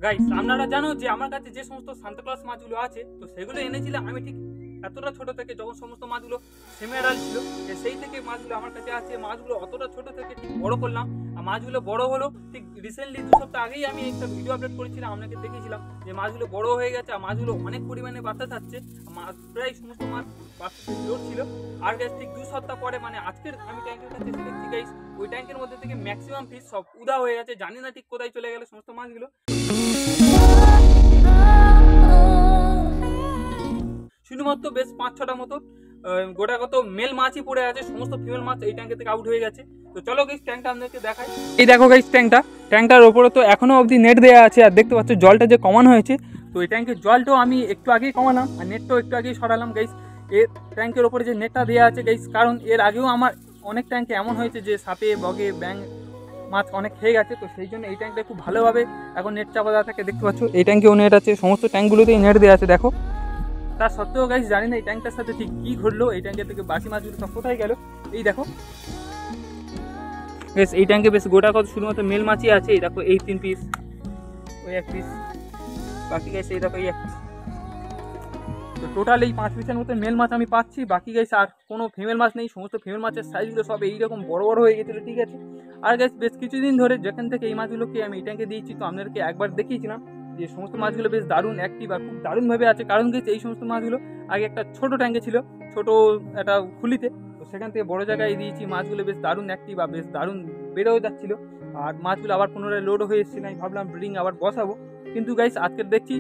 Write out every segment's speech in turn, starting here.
Guys আপনারা জানো যে আমার কাছে যে সমস্ত সান্তাক্লজ মাছগুলো আছে তো সেগুলো এনেছিলাম আমি ঠিক এতটা ছোট থেকে, যখন সমস্ত মাছগুলো সেমি অ্যাডাল্ট ছিল সেই থেকে মাছগুলো আমার কাছে আছে। মাছগুলো অতটা ছোট থেকে ঠিক বড় করলাম, আর মাছগুলো বড় হলো ঠিক রিসেন্টলি 2 সপ্তাহ আগেই আমি একটা ভিডিও আপলোড করেছিলাম, আপনাকে দেখেছিলাম যে মাছগুলো বড় হয়ে গেছে আর মাছগুলো অনেক পরিমাণে বাচ্চা থাকছে। প্রায় সমস্ত মাছ বাচ্চা জোর ছিল। আর গাইস ঠিক 2 সপ্তাহ পরে মানে আজকের আমি ট্যাঙ্কের কাছে এসে দেখছি গাইস ওই ট্যাঙ্কের মধ্যে থেকে ম্যাক্সিমাম ফিশ সব উদা হয়ে গেছে, জানি না ঠিক কোথায় চলে গেল সমস্ত মাছগুলো। শুধুমাত্র বেশ 5-6টা মতো গোটা কত মেল মাছই পড়ে আছে, সমস্ত ফিমেল মাছ এই ট্যাঙ্কে থেকে আউট হয়ে গেছে। তো চলো গাইস ট্যাঙ্কটা আপনাদেরকে দেখাই। এই দেখো গাইস ট্যাঙ্কটার ওপরে তো এখনো অবধি নেট দেওয়া আছে, আর দেখতে পাচ্ছ জলটা যে কমানো হয়েছে। তো এই ট্যাঙ্কের জলটাও আমি একটু আগেই কমালাম আর নেটটাও একটু আগেই সরালাম গাইস। এর ট্যাঙ্কের ওপরে যে নেটটা দেওয়া আছে গাইস, কারণ এর আগেও আমার অনেক ট্যাঙ্কে এমন হয়েছে যে সাপে বগে ব্যাং মাছ অনেক খেয়ে গেছে, তো সেই জন্য এই ট্যাঙ্কটা খুব ভালোভাবে এখন নেট চাপা দেওয়া থাকে। দেখতে পাচ্ছ এই ট্যাঙ্কেও নেট আছে, সমস্ত ট্যাঙ্কগুলোতেই নেট দেওয়া আছে দেখো। তার সত্ত্বেও গাইস জানি না এই ট্যাঙ্কটার সাথে ঠিক কী ঘটলো, এই ট্যাঙ্কের থেকে বাকি মাছগুলো সব কোথায় গেল। এই দেখো বেশ এই ট্যাঙ্কে বেশ গোটা কত শুধুমাত্র মেল মাছই আছে। এই দেখো এই 3 পিস, ওই 1 পিস, বাকি গাইস এই দেখো এই 1 পিস। তো টোটাল এই 5 পিসের মতো মেল মাছ আমি পাচ্ছি, বাকি গাইস আর কোনো ফিমেল মাছ নেই। সমস্ত ফিমেল মাছের সাইজগুলো সব এইরকম বড় বড় হয়ে গেছিলো, ঠিক আছে। আর গাইস বেশ কিছুদিন ধরে যেখান থেকে এই মাছগুলোকে আমি এই ট্যাঙ্কে দিয়েছি, তো আপনাদেরকে একবার দেখিয়েছিলাম যে সমস্ত মাছগুলো বেশ দারুণ অ্যাক্টিভ আর খুব দারুণভাবে আছে। কারণ গেছে এই সমস্ত মাছগুলো আগে একটা ছোট ট্যাঙ্কে ছিল, ছোট একটা খুলিতে, তো সেখান থেকে বড় জায়গায় দিয়েছি। মাছগুলো বেশ দারুণ অ্যাক্টিভ আর বেশ দারুণ বেড়েও যাচ্ছিলো, আর মাছগুলো আবার পুনরায় লোড হয়ে এসেছিল। আমি ভাবলাম ব্রিডিং আবার বসাবো, কিন্তু গাইস আজকে দেখছি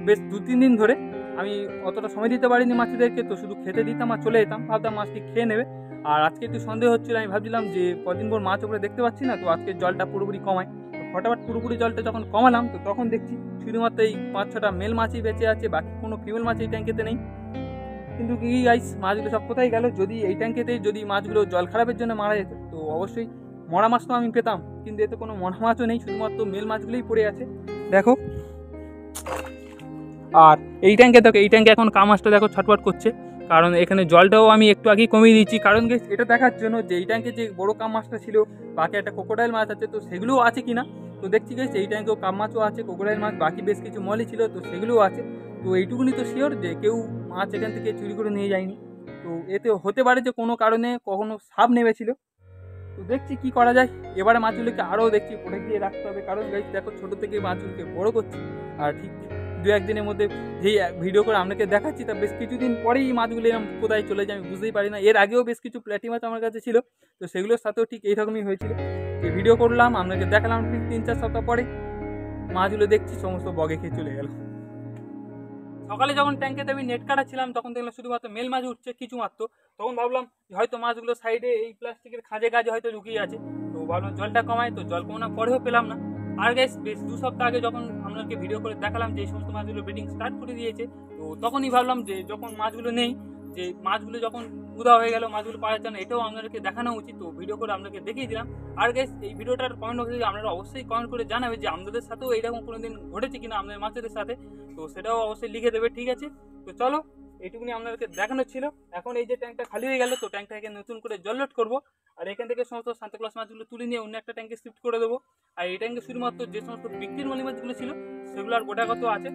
বেশ 2-3 দিন ধরে আমি অতটা সময় দিতে পারিনি মাছদেরকে, তো শুধু খেতে দিতাম আর চলে যেতাম, ভাবতাম মাছটি খেয়ে নেবে। আর আজকে একটু সন্দেহ হচ্ছিল, আমি ভাবছিলাম যে কদিন পর মাছ ওপরে দেখতে পাচ্ছি না, তো আজকে জলটা পুরোপুরি কমাই। তো ফটাফট পুরোপুরি জলটা যখন কমালাম, তো তখন দেখছি শুধুমাত্র এই 5-6টা মেল মাছই বেঁচে আছে, বাকি কোনো ফিমেল মাছ এই ট্যাঙ্কেতে নেই। কিন্তু কি গাইস মাছগুলো সব কোথায় গেল? যদি এই ট্যাঙ্কেতে যদি মাছগুলো জল খারাপের জন্য মারা যেত তো অবশ্যই মরা মাছ তো আমি পেতাম, কিন্তু এতে কোনো মরা মাছও নেই, শুধুমাত্র মেল মাছগুলোই পড়ে আছে দেখো। আর এই ট্যাঙ্কে দেখো, এই ট্যাঙ্কে এখন কামাসটা দেখো ছটফট করছে, কারণ এখানে জলটাও আমি একটু আগেই কমিয়ে দিচ্ছি। কারণ এটা দেখার জন্য যে এই ট্যাঙ্কে যে বড়ো কাম মাছটা ছিল, বাকি একটা ক্রোকোডাইল মাছ আছে, তো সেগুলোও আছে কিনা। তো দেখছি গেছে এই ট্যাঙ্কেও কাম মাছও আছে, ক্রোকোডাইল মাছ, বাকি বেশ কিছু মলি ছিল, তো সেগুলোও আছে। তো এইটুকুনি তো শিওর যে কেউ মাছ এখান থেকে চুরি করে নিয়ে যায়নি। তো এতে হতে পারে যে কোনো কারণে কখনো সাপ নেমেছিল। তো দেখছি কি করা যায়, এবারে মাছগুলোকে আরও দেখছি প্রোটেক্ট দিয়ে রাখতে হবে। কারণ গাইস দেখো ছোটো থেকে মাছগুলোকে বড়ো করছি, আর ঠিক 2-1 দিনের মধ্যে যেই ভিডিও করে আপনাকে দেখাচ্ছি, তা বেশ কিছুদিন পরেই মাছগুলো এরকম কোথায় চলে যায় আমি বুঝতেই পারি না। এর আগেও বেশ কিছু প্ল্যাটি মাছ আমার কাছে ছিল, তো সেগুলোর সাথেও ঠিক এইরকমই হয়েছিল যে ভিডিও করলাম আপনাকে দেখালাম, ঠিক 3-4 সপ্তাহ পরে মাছগুলো দেখছি সমস্ত বগে খেয়ে চলে গেল। সকালে যখন ট্যাঙ্কেতে আমি নেট কাটাচ্ছিলাম তখন দেখলাম শুধুমাত্র মেল মাছ উঠছে কিছু মাত্র। তখন ভাবলাম হয়তো মাছগুলো সাইডে এই প্লাস্টিকের খাঁজে কাজে হয়তো লুকিয়ে আছে, তো ভাবলাম জলটা কমায়, তো জল কমানোর পরেও পেলাম না। আর গাইস বেশ 2 সপ্তাহ আগে যখন আপনাকে ভিডিও করে দেখালাম যে এই সমস্ত মাছগুলো ব্রিডিং স্টার্ট করে দিয়েছে, তো তখনই ভাবলাম যে যখন মাছগুলো নেই, যে মাছগুলো যখন উদা হয়ে গেল, মাছগুলো পাওয়া যাচ্ছে না, এটাও আপনাদেরকে দেখানো উচিত, তো ভিডিও করে আপনাকে দেখিয়ে দিলাম। আর গাইস এই ভিডিওটার কমেন্ট বক্সে আপনারা অবশ্যই কমেন্ট করে জানাবে যে আপনাদের সাথেও এইরকম কোনোদিন ঘটেছে কিনা আপনাদের মাছেদের সাথে, তো সেটাও অবশ্যই লিখে দেবে, ঠিক আছে। তো চলো এইটুকুনি আপনাদেরকে দেখানো ছিল। এখন এই যে ট্যাঙ্কটা খালি হয়ে গেল, তো ট্যাঙ্কটাকে নতুন করে জল লোড করবো, আর এখান থেকে সমস্ত সান্তাক্লজ মাছগুলো তুলে নিয়ে অন্য একটা ট্যাঙ্কে শিফট করে দেবো। আর এই ট্যাঙ্কে শুধুমাত্র যে সমস্ত বিক্রির মলি মাছগুলো ছিল সেগুলো আর গোটা কত আছে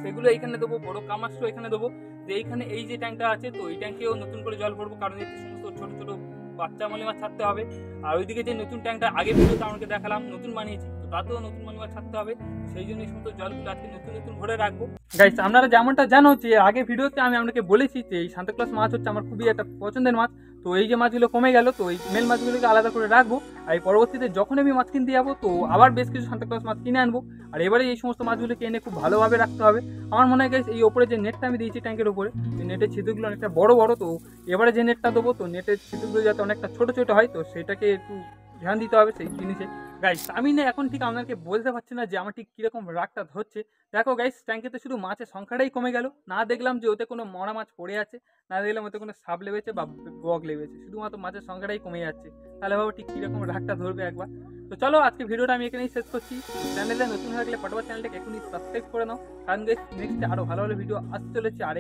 সেগুলো এইখানে দেবো, বড় কামাসটাও এখানে দেবো। যে এইখানে এই যে ট্যাঙ্কটা আছে, তো এই ট্যাঙ্কেও নতুন করে জল ভরবো, কারণ এই সমস্ত ছোটো ছোটো বাচ্চা মলি মাছ ছাড়তে হবে। আর ওইদিকে যে নতুন ট্যাঙ্কটা আগে ভিডিওতে আমাকে দেখালাম নতুন বানিয়েছি, তো তাতেও নতুন মলি মাছ ছাড়তে হবে, সেই জন্য এই সমস্ত জলগুলো আজকে নতুন নতুন ভরে রাখবো। গাইস আপনারা যেমনটা জানো যে আগে ভিডিওতে আমি আপনাকে বলেছি যে এই সান্তাক্লজ মাছ হচ্ছে আমার খুবই একটা পছন্দের মাছ। তো এই যে মাছগুলো কমে গেল, তো এই মেল মাছগুলোকে আলাদা করে রাখবো, আর এই পরবর্তীতে যখন আমি মাছ কিনতে যাবো তো আবার বেশ কিছু সান্তাক্লজ মাছ কিনে আনবো। আর এবারে এই সমস্ত মাছগুলোকে এনে খুব ভালোভাবে রাখতে হবে। আমার মনে হয় গাইস এই ওপরে যে নেটটা আমি দিয়েছি ট্যাঙ্কের উপরে, এই নেটের ছিদ্রগুলো অনেকটা বড় বড়, তো এবারে যে নেটটা দেবো তো নেটের ছিদ্রগুলো যাতে অনেকটা ছোট ছোট হয়, তো সেটাকে একটু ধ্যান দিতে হবে সেই জিনিসে। গাইস আমি না এখন ঠিক আপনাকে বলতে পারছি না যে আমার ঠিক কীরকম রাগটা ধরছে। দেখো গাইস ট্যাঙ্কেতে শুধু মাছের সংখ্যাটাই কমে গেল, না দেখলাম যে ওতে কোনো মরা মাছ পড়ে আছে, না দেখলাম ওতে কোনো সাপ লেগেছে বা বগ লেগেছে, শুধুমাত্র মাছের সংখ্যাটাই কমে যাচ্ছে। তাহলে ভাবো ঠিক কীরকম রাগটা ধরবে একবার। তো চলো আজকে ভিডিওটা আমি এখানেই শেষ করছি। চ্যানেলে নতুন হয়ে গেলে ফটোবার চ্যানেলটাকে এখনই সাবস্ক্রাইব করে নাও, কারণ গাইস নেক্সটে আরও ভালো ভালো ভিডিও আসতে চলেছে। আর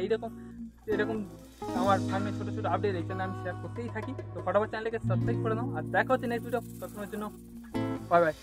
এরকম আমার ফার্মে ছোটো ছোটো আপডেট এই চ্যানেলে আমি শেয়ার করতেই থাকি। তো ফটোবার চ্যানেলটাকে সাবস্ক্রাইব করে নাও, আর দেখা হচ্ছে নেক্সট ভিডিও। ততক্ষণের জন্য বাই বাই।